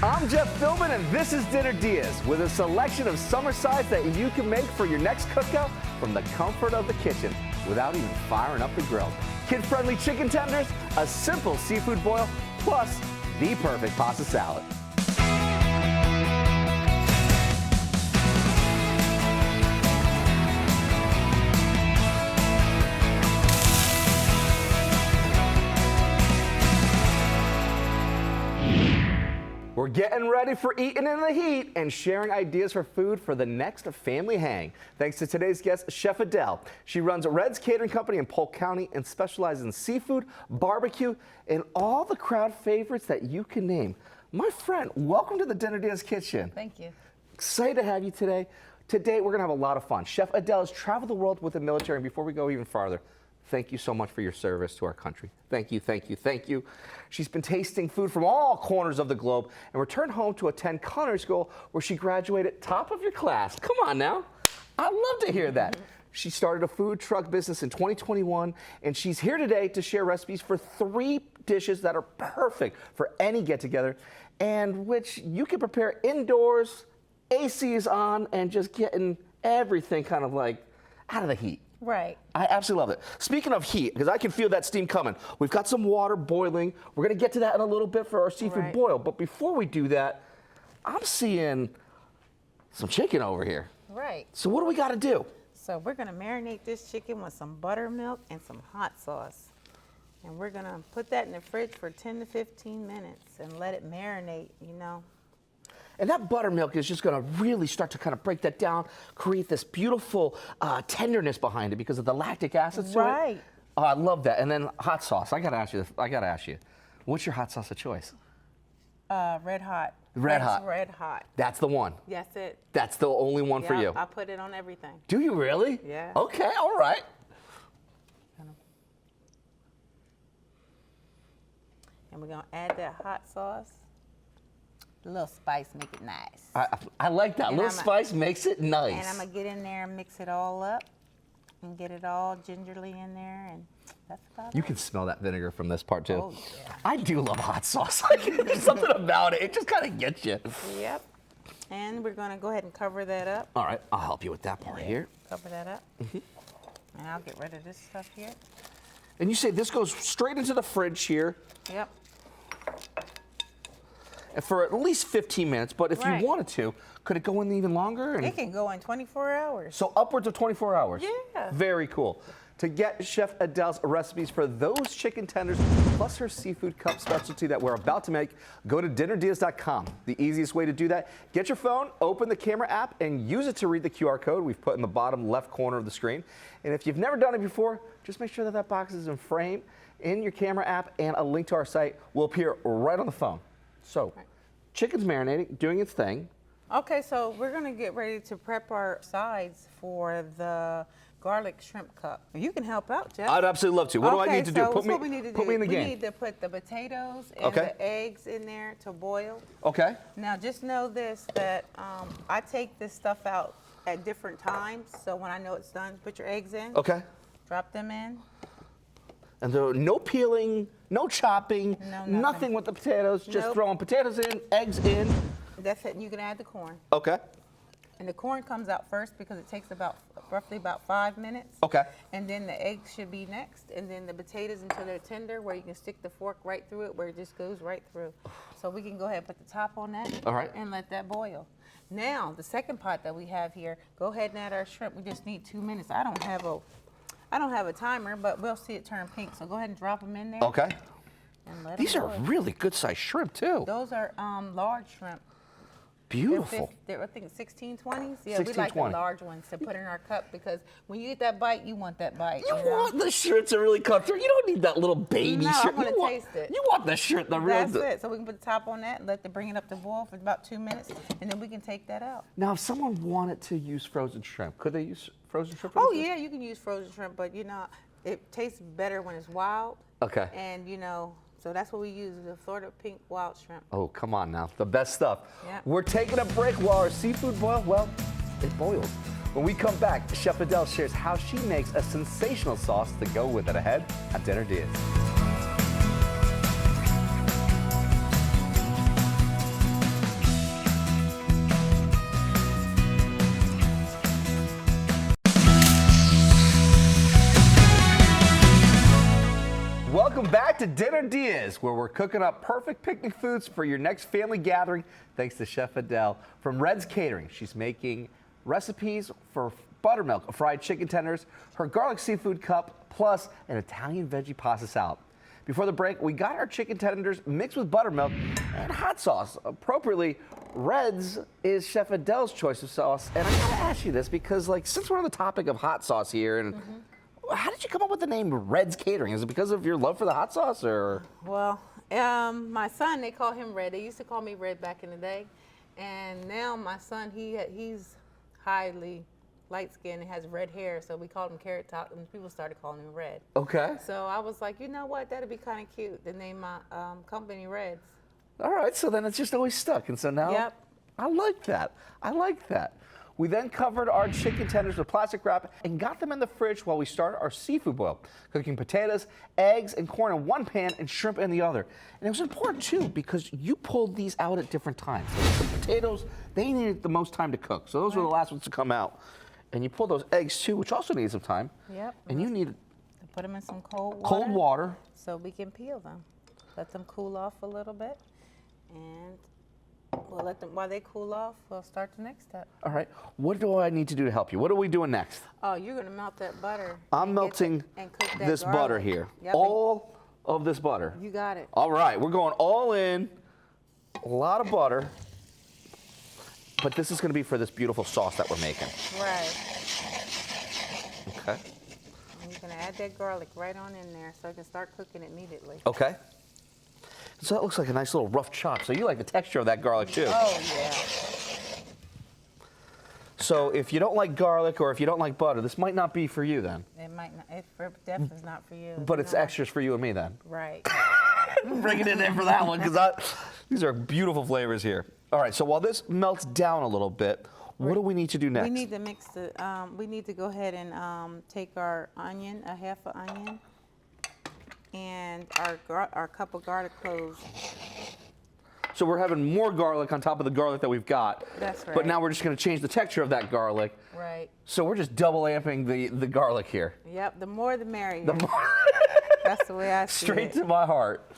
I'm Jeff Philbin, and this is Dinner DeeAs, with a selection of summer sides that you can make for your next cookout from the comfort of the kitchen without even firing up the grill. Kid-friendly chicken tenders, a simple seafood boil, plus the perfect pasta salad. We're getting ready for eating in the heat and sharing ideas for food for the next family hang. Thanks to today's guest, Chef Adele. She runs Red's Catering Company in Polk County and specializes in seafood, barbecue, and all the crowd favorites that you can name. My friend, welcome to the Dinner DeeAs Kitchen. Thank you. Excited to have you today. Today, we're going to have a lot of fun. Chef Adele has traveled the world with the military, and before we go even farther, thank you so much for your service to our country. Thank you, thank you, thank you. She's been tasting food from all corners of the globe and returned home to attend culinary school where she graduated top of your class. Come on now. I'd love to hear that. She started a food truck business in 2021, and she's here today to share recipes for 3 dishes that are perfect for any get-together and which you can prepare indoors, AC is on, and just getting everything kind of like out of the heat. Right. I absolutely love it. Speaking of heat, because I can feel that steam coming, we've got some water boiling. We're going to get to that in a little bit for our seafood boil. But before we do that, I'm seeing some chicken over here. Right. So what do we got to do? So we're going to marinate this chicken with some buttermilk and some hot sauce. And we're going to put that in the fridge for 10 to 15 minutes and let it marinate, you know. And that buttermilk is just going to really start to kind of break that down, create this beautiful tenderness behind it because of the lactic acid to it. Right. Oh, I love that. And then hot sauce. I got to ask you, what's your hot sauce of choice? Red Hot. Red Hot. Red Hot. That's the one. That's it. That's the only one for you. I put it on everything. Do you really? Yeah. Okay, all right. And we're going to add that hot sauce. A little spice make it nice. I like that. A little spice makes it nice. And I'm going to get in there and mix it all up and get it all gingerly in there, and that's about it. You can smell that vinegar from this part, too. Oh, yeah. I do love hot sauce. There's something about it. It just kind of gets you. Yep. And we're going to go ahead and cover that up. All right. I'll help you with that part here. Cover that up. And I'll get rid of this stuff here. And you say this goes straight into the fridge here. Yep. For at least 15 minutes, but if you wanted to, could it go in even longer? It can go in 24 hours. So upwards of 24 hours? Yeah. Very cool. To get Chef Adele's recipes for those chicken tenders, plus her seafood cup specialty that we're about to make, go to dinnerdeeas.com. The easiest way to do that, get your phone, open the camera app, and use it to read the QR code we've put in the bottom left corner of the screen. And if you've never done it before, just make sure that that box is in frame in your camera app, and a link to our site will appear right on the phone. So, chicken's marinating, doing its thing. Okay, so we're going to get ready to prep our sides for the garlic shrimp cup. You can help out, Jeff. I'd absolutely love to. What do I need to do? Put me in the game. We need to put the potatoes and the eggs in there to boil. Okay. Now, just know this, that I take this stuff out at different times, so when I know it's done, put your eggs in. Okay. Drop them in. And so no peeling, no chopping, nothing with the potatoes, just throwing potatoes in, eggs in. That's it, and you can add the corn. Okay. And the corn comes out first because it takes roughly about 5 minutes. Okay. And then the eggs should be next, and then the potatoes until they're tender, where you can stick the fork right through it, where it just goes right through. So we can go ahead and put the top on that. All right. And let that boil. Now, the second pot that we have here, go ahead and add our shrimp. We just need 2 minutes. I don't have a timer, but we'll see it turn pink. So go ahead and drop them in there. Okay. And let These them are boil. really good sized shrimp too. Those are large shrimp. Beautiful. They're, I think, 1620s. Yeah, 1620. we like the large ones to put in our cup because when you get that bite, you want that bite. You want the shrimp to really come through. You don't need that little baby shrimp. I want to taste it. You want the shrimp, the real. That's it. So we can put the top on that and let it bring it up to boil for about 2 minutes, and then we can take that out. Now, if someone wanted to use frozen shrimp, could they use frozen shrimp? Oh yeah, you can use frozen shrimp, but it tastes better when it's wild. Okay. And so that's what we use, the Florida pink wild shrimp. Oh, come on now. The best stuff. Yeah. We're taking a break while our seafood it boils. When we come back, Chef Adele shares how she makes a sensational sauce to go with it ahead at Dinner DeeAs. back to Dinner DeeAs, where we're cooking up perfect picnic foods for your next family gathering, thanks to Chef Adele from Red's Catering. She's making recipes for buttermilk, fried chicken tenders, her garlic seafood cup, plus an Italian veggie pasta salad. Before the break, we got our chicken tenders mixed with buttermilk and hot sauce. Appropriately, Red's is Chef Adele's choice of sauce. And I gotta ask you this because, like, since we're on the topic of hot sauce here, and how did you come up with the name Red's Catering? Is it because of your love for the hot sauce, or? Well, my son, they call him Red. They used to call me Red back in the day. And now my son, he's highly light-skinned and has red hair, so we called him Carrot Top, and people started calling him Red. Okay. So I was like, you know what, that'd be kind of cute to name my company Reds. All right, so then it's just always stuck, and so now Yep. I like that. I like that. We then covered our chicken tenders with plastic wrap and got them in the fridge while we started our seafood boil, cooking potatoes, eggs, and corn in one pan and shrimp in the other. And it was important too because you pulled these out at different times. So the potatoes, they needed the most time to cook, so those were the last ones to come out. And you pulled those eggs too, which also needed some time. Yep. And you needed To put them in some cold water. cold water. So we can peel them. Let them cool off a little bit, and we'll let them, while they cool off, we'll start the next step. All right, what do I need to do to help you? What are we doing next? Oh, you're gonna melt that butter. I'm and get melting and cook that this garlic. butter here. Yep. All of this butter. You got it. All right, we're going all in. A lot of butter. But this is going to be for this beautiful sauce that we're making. Right. Okay. And you're gonna add that garlic right on in there so I can start cooking immediately. Okay. So that looks like a nice little rough chop. So you like the texture of that garlic too. Oh, yeah. So if you don't like garlic or if you don't like butter, this might not be for you then. It might not, it definitely is not for you. But it's No. extras for you and me then. Right. Bring it in there for that one because these are beautiful flavors here. All right, so while this melts down a little bit, what do we need to do next? We need to mix the, we need to go ahead and take our onion, a half an onion, and our cup of garlic cloves. So we're having more garlic on top of the garlic that we've got. That's right. But now we're just going to change the texture of that garlic. Right. So we're just double amping the garlic here. Yep, the more the merrier. The more That's the way I see straight it. to my heart.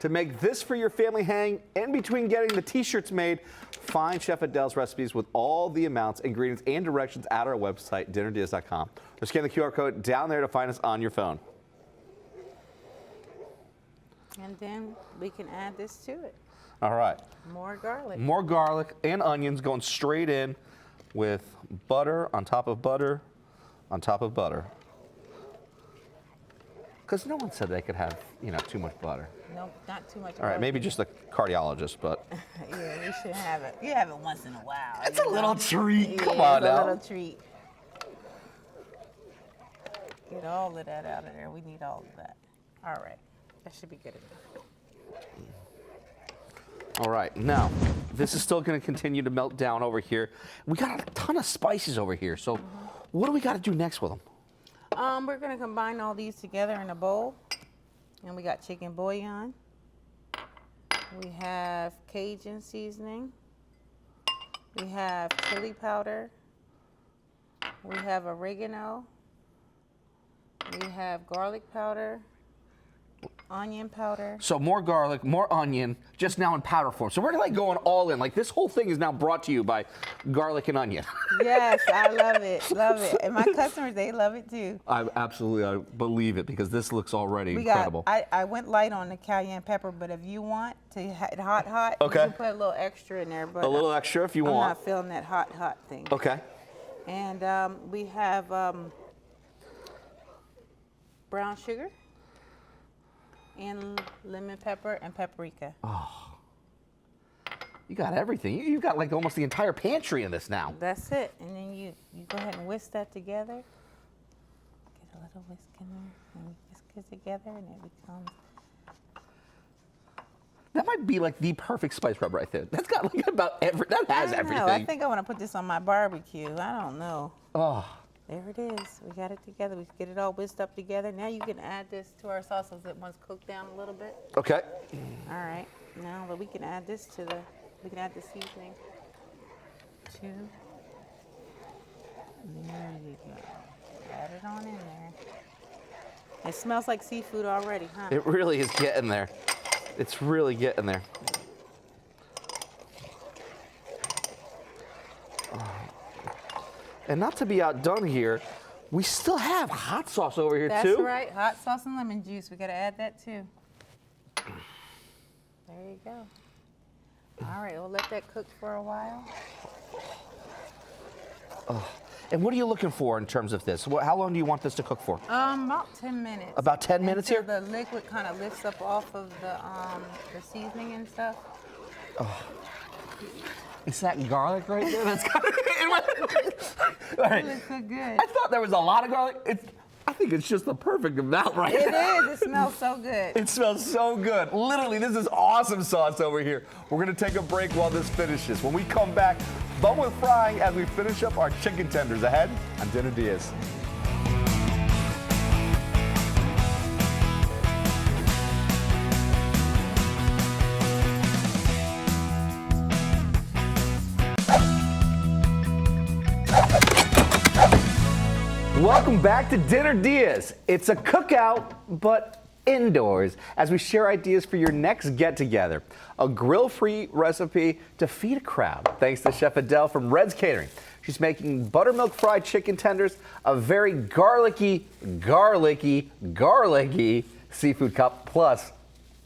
To make this for your family hang in between getting the t-shirts made, find Chef Adele's recipes with all the amounts, ingredients, and directions at our website, dinnerdeas.com. Or scan the QR code down there to find us on your phone. And then we can add this to it. All right. More garlic. More garlic and onions going straight in with butter on top of butter on top of butter. Because no one said they could have, too much butter. Nope, not too much. All right, maybe just the cardiologist, but. Yeah, you should have it. You have it once in a while. It's a little treat. Come Yeah, on it's now. a little treat. Get all of that out of there. We need all of that. All right, that should be good enough. All right, now, this is still going to continue to melt down over here. We got a ton of spices over here, so what do we got to do next with them? We're gonna combine all these together in a bowl. And we got chicken bouillon. We have Cajun seasoning. We have chili powder. We have oregano. We have garlic powder, onion powder. So more garlic, more onion, just now in powder form. So we're like going all in. Like this whole thing is now brought to you by garlic and onion. Yes, I love it, love it. And my customers, they love it too. I believe it because this looks already We incredible. I went light on the cayenne pepper, but if you want to hot, Okay. you can put a little extra in there. But A little extra if you I'm want. not feeling that hot thing. Okay. And we have brown sugar and lemon pepper and paprika. You got everything. You've got like almost the entire pantry in this now. That's it. And then you go ahead and whisk that together. Get a little whisk in there and whisk it together, and it becomes. That might be like the perfect spice rub right there. That's got like about that has I don't everything. know. I think I want to put this on my barbecue. I don't know. Oh, There it is. We got it together. We get it all whisked up together. Now you can add this to our sauce as it once cooked down a little bit. Okay. All right. Now, but we can add this to the, we can add the seasoning to. There you go. Add it on in there. It smells like seafood already, huh? It really is getting there. It's really getting there. And not to be outdone here, we still have hot sauce over here too. That's right, hot sauce and lemon juice. We gotta add that too. There you go. All right, we'll let that cook for a while. And what are you looking for in terms of this? How long do you want this to cook for? About 10 minutes. About 10 minutes Until here? the liquid kind of lifts up off of the seasoning and stuff. Is that garlic right there? That's kind of All right. It looks so good. I thought there was a lot of garlic. I think it's just the perfect amount right It now. is. It smells so good. It smells so good. Literally, this is awesome sauce over here. We're gonna take a break while this finishes. When we come back, bone with frying as we finish up our chicken tenders ahead on Dinner DeeAs. Welcome back to Dinner DeeAs. It's a cookout, but indoors, as we share ideas for your next get-together. A grill-free recipe to feed a crowd, thanks to Chef Adele from Red's Catering. She's making buttermilk fried chicken tenders, a very garlicky seafood cup, plus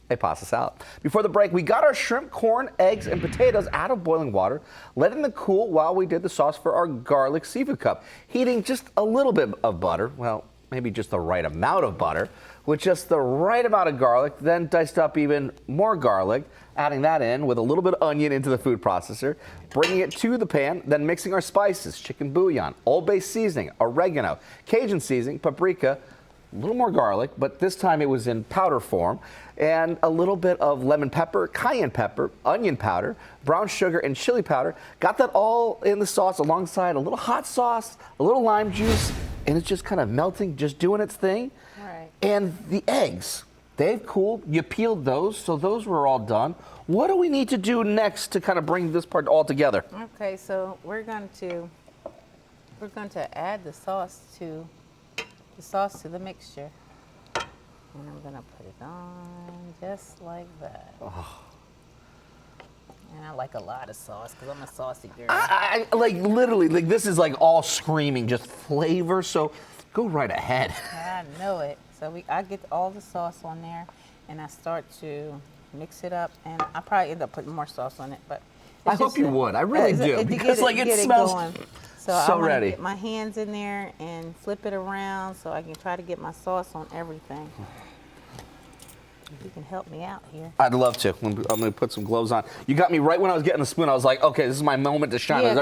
a pasta salad. Before the break, we got our shrimp, corn, eggs, and potatoes out of boiling water, letting them cool while we did the sauce for our garlic seafood cup. Heating just a little bit of butter, well, maybe just the right amount of butter, with just the right amount of garlic, then diced up even more garlic, adding that in with a little bit of onion into the food processor, bringing it to the pan, then mixing our spices, chicken bouillon, Old Bay seasoning, oregano, Cajun seasoning, paprika, a little more garlic, but this time it was in powder form, and a little bit of lemon pepper, cayenne pepper, onion powder, brown sugar, and chili powder. Got that all in the sauce alongside a little hot sauce, a little lime juice, and it's just kind of melting, just doing its thing. Right. And the eggs, they've cooled. You peeled those, so those were all done. What do we need to do next to kind of bring this part all together? Okay, so we're going to add the sauce to the mixture. And I'm gonna put it on just like that. Oh. And I like a lot of sauce because I'm a saucy girl. I like literally, like this is like all screaming just flavor, so go right ahead. I know it. So I get all the sauce on there and I start to mix it up, and I probably end up putting more sauce on it, but I hope you would. I really do, because like it smells so I want ready. to get my hands in there and flip it around so I can try to get my sauce on everything. If you can help me out here. I'd love to. I'm going to put some gloves on. You got me right when I was getting the spoon. I was like, okay, this is my moment to shine. Yeah,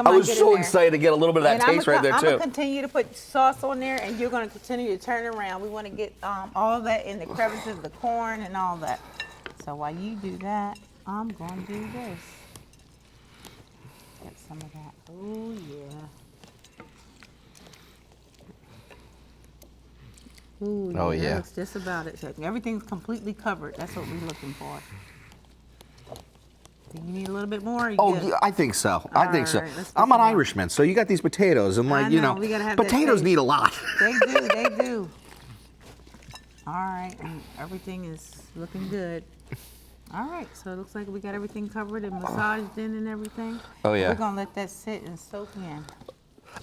I was so excited to get a little bit of that taste right there I'm too. going to continue to put sauce on there, and you're going to continue to turn it around. We want to get all that in the crevices, the corn, and all that. So while you do that, I'm going to do this. Get some of that. Oh, yeah. Ooh, Oh, yeah. That looks just about it. So everything's completely covered. That's what we're looking for. Do you need a little bit more? Yeah, I think so. I think so. All right, let's I'm put an some more. Irishman, so you got these potatoes, and like, I you know, know, we gotta have that potatoes taste. need a lot. They do, they do. All right, and everything is looking good. All right, so it looks like we got everything covered and massaged in and everything. Oh, yeah. We're gonna let that sit and soak in.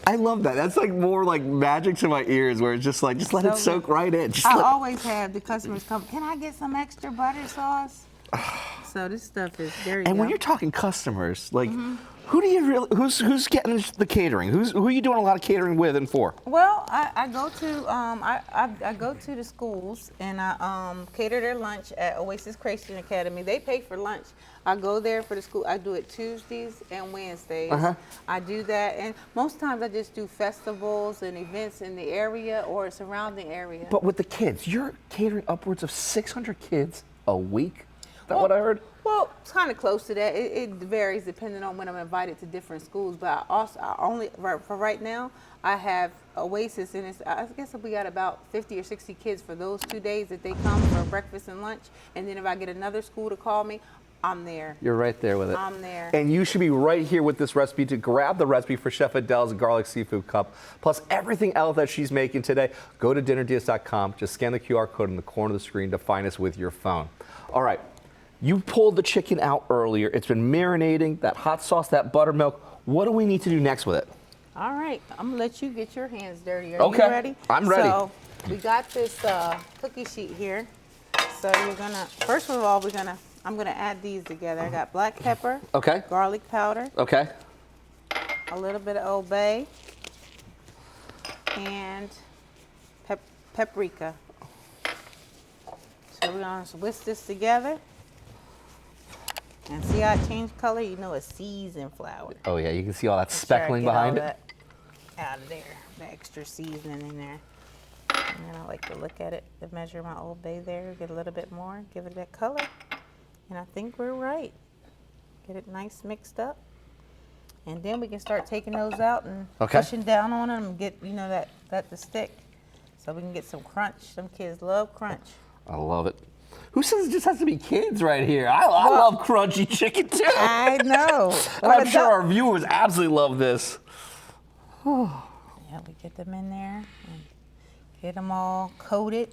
I love that. That's like more like magic to my ears, where it's just like, just let it So soak right in. Just I let- always have the customers come, can I get some extra butter sauce? So this stuff is, there you And go. when you're talking customers, like, who do you really? Who's getting the catering? Who are you doing a lot of catering with and for? Well, I go to I go to the schools and I cater their lunch at Oasis Christian Academy. They pay for lunch. I go there for the school. I do it Tuesdays and Wednesdays. I do that, and most times I just do festivals and events in the area or surrounding area. But with the kids, you're catering upwards of 600 kids a week. Is that what I heard? Well, it's kind of close to that. It varies depending on when I'm invited to different schools. But I only for right now, I have Oasis, and I guess we got about 50 or 60 kids for those 2 days that they come for breakfast and lunch. And then if I get another school to call me, I'm there. You're right there with it. I'm there. And you should be right here with this recipe to grab the recipe for Chef Adele's garlic seafood cup, plus everything else that she's making today. Go to dinnerdeals.com. Just scan the QR code in the corner of the screen to find us with your phone. All right. You pulled the chicken out earlier. It's been marinating, that hot sauce, that buttermilk. What do we need to do next with it? All right. I'm going to let you get your hands dirty. Are Okay. you ready? I'm ready. So we got this cookie sheet here. So you're going to, first of all, I'm going to add these together. I got black pepper. Okay. Garlic powder. Okay. A little bit of Old Bay. And paprika. So we're going to whisk this together. And see how it changed color? You know it's seasoned flour. Oh, yeah. You can see all that Make sure I speckling get behind all it. that out of there. The extra seasoning in there. And then I like to look at it to measure my Old Bay there. Get a little bit more. Give it that color. And I think we're right. Get it nice mixed up. And then we can start taking those out and pushing down on them and get, you know, that to stick. So we can get some crunch. Some kids love crunch. I love it. Who says it just has to be kids right here? I love crunchy chicken too. I know. And I'm sure our viewers absolutely love this. Yeah, we get them in there and get them all coated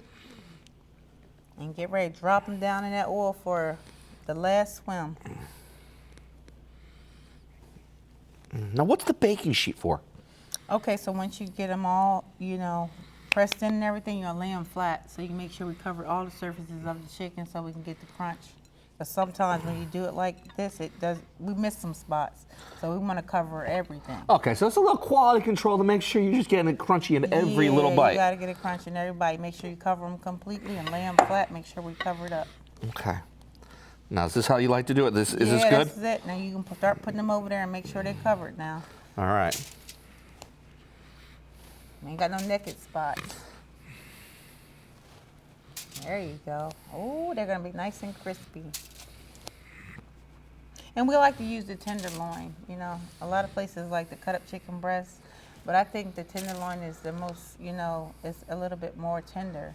and get ready to drop them down in that oil for the last swim. Now, what's the baking sheet for? Okay, so once you get them all, you know, pressed in and everything, you'll lay them flat so you can make sure we cover all the surfaces of the chicken so we can get the crunch. But sometimes when you do it like this, we miss some spots. So we want to cover everything. Okay, so it's a little quality control to make sure you're just getting it crunchy in every little bite. You got to get it crunchy in every bite. Make sure you cover them completely and lay them flat. Make sure we cover it up. Okay. Now, is this how you like to do it? Is this good? Yeah, this is it. Now you can start putting them over there and make sure they're covered now. All right. Ain't got no naked spots. There you go. Oh, they're gonna be nice and crispy. And we like to use the tenderloin. You know, a lot of places like to cut up chicken breasts, but I think the tenderloin is the most, you know, it's a little bit more tender.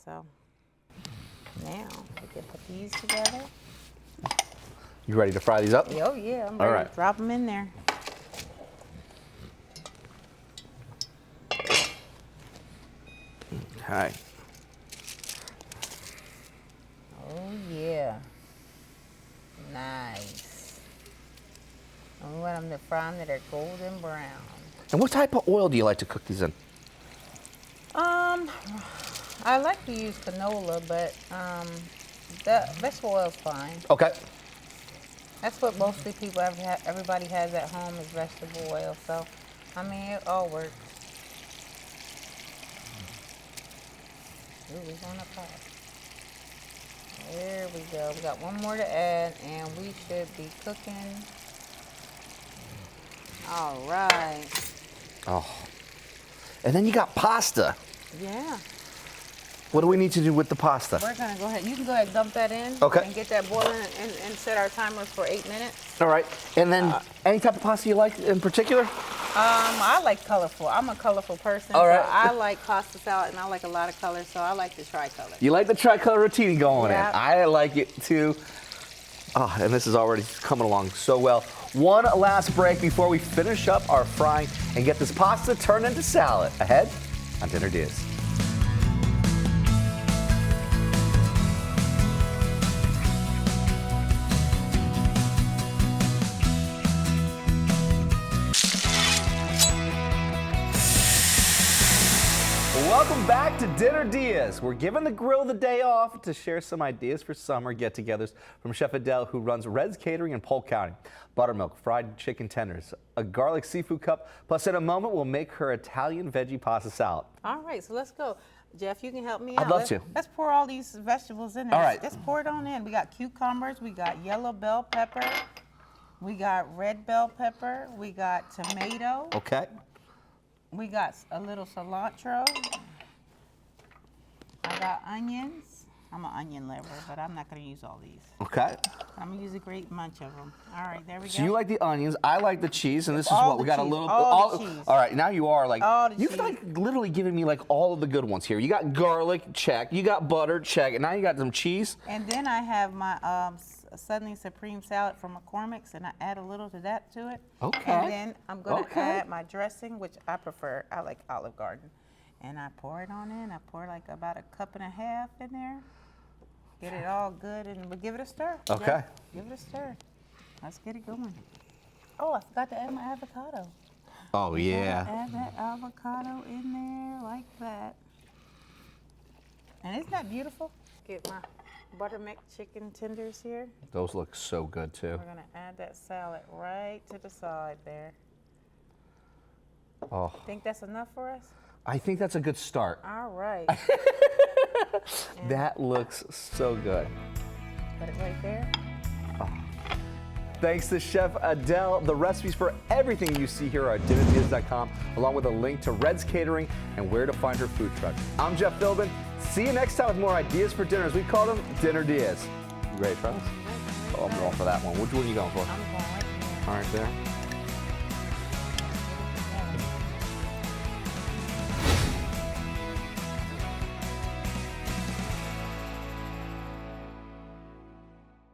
So now we can put these together. You ready to fry these up? Oh yeah, I'm All ready right. to drop them in there. Okay. Oh yeah. Nice. And we want them to fry them to they're golden brown. And what type of oil do you like to cook these in? I like to use canola, but the vegetable oil is fine. Okay. That's what mostly people everybody has at home is vegetable oil. So, I mean, it all works. Ooh, we're going up high. There we go. We got one more to add, and we should be cooking. All right. Oh. And then you got pasta. Yeah. What do we need to do with the pasta? We're going to go ahead. You can go ahead and dump that in. Okay. And get that boiling and set our timers for 8 minutes. All right. And then any type of pasta you like in particular? I like colorful. I'm a colorful person. All right. So I like pasta salad, and I like a lot of color, so I like the tricolor. You like the tricolor rotini going Yep. in. I like it too. Oh, and this is already coming along so well. One last break before we finish up our frying and get this pasta turned into salad. Ahead on Dinner Diz. Welcome back to Dinner Diaz. We're giving the grill the day off to share some ideas for summer get-togethers from Chef Adele, who runs Red's Catering in Polk County. Buttermilk, fried chicken tenders, a garlic seafood cup, plus in a moment we'll make her Italian veggie pasta salad. All right, so let's go. Jeff, you can help me I'd out. love to. Let's pour all these vegetables in there. All right. Let's pour it on in. We got cucumbers, we got yellow bell pepper, we got red bell pepper, we got tomato, Okay. we got a little cilantro, I got onions, I'm an onion lover, but I'm not going to use all these. Okay. I'm going to use a great bunch of them. All right, there we go. So you like the onions, I like the cheese, and this is All what the we got a cheese, little all the cheese. All right, now you are like All the you've cheese. like literally given me like all of the good ones here. You got garlic, check. You got butter, check. And now you got some cheese. And then I have my Suddenly Supreme salad from McCormick's, and I add a little to that to it. Okay. And then I'm going to Okay. add my dressing, which I prefer. I like Olive Garden. And I pour it on in. I pour like about 1.5 cups in there. Get it all good, and we'll give it a stir. Okay. Yeah, give it a stir. Let's get it going. Oh, I forgot to add my avocado. Oh yeah. Add that avocado in there like that. And isn't that beautiful? Get my buttermilk chicken tenders here. Those look so good too. We're gonna add that salad right to the side there. Oh, Think that's enough for us? I think that's a good start. All right. That looks so good. Put it right there. Thanks to Chef Adele. The recipes for everything you see here are at dinnerdeas.com, along with a link to Red's Catering and where to find her food truck. I'm Jeff Philbin. See you next time with more ideas for dinner, as we call them, Dinner Diaz. You ready to try this? Oh, I'm going for that one. Which one are you going for? I'm going right there. All right, there.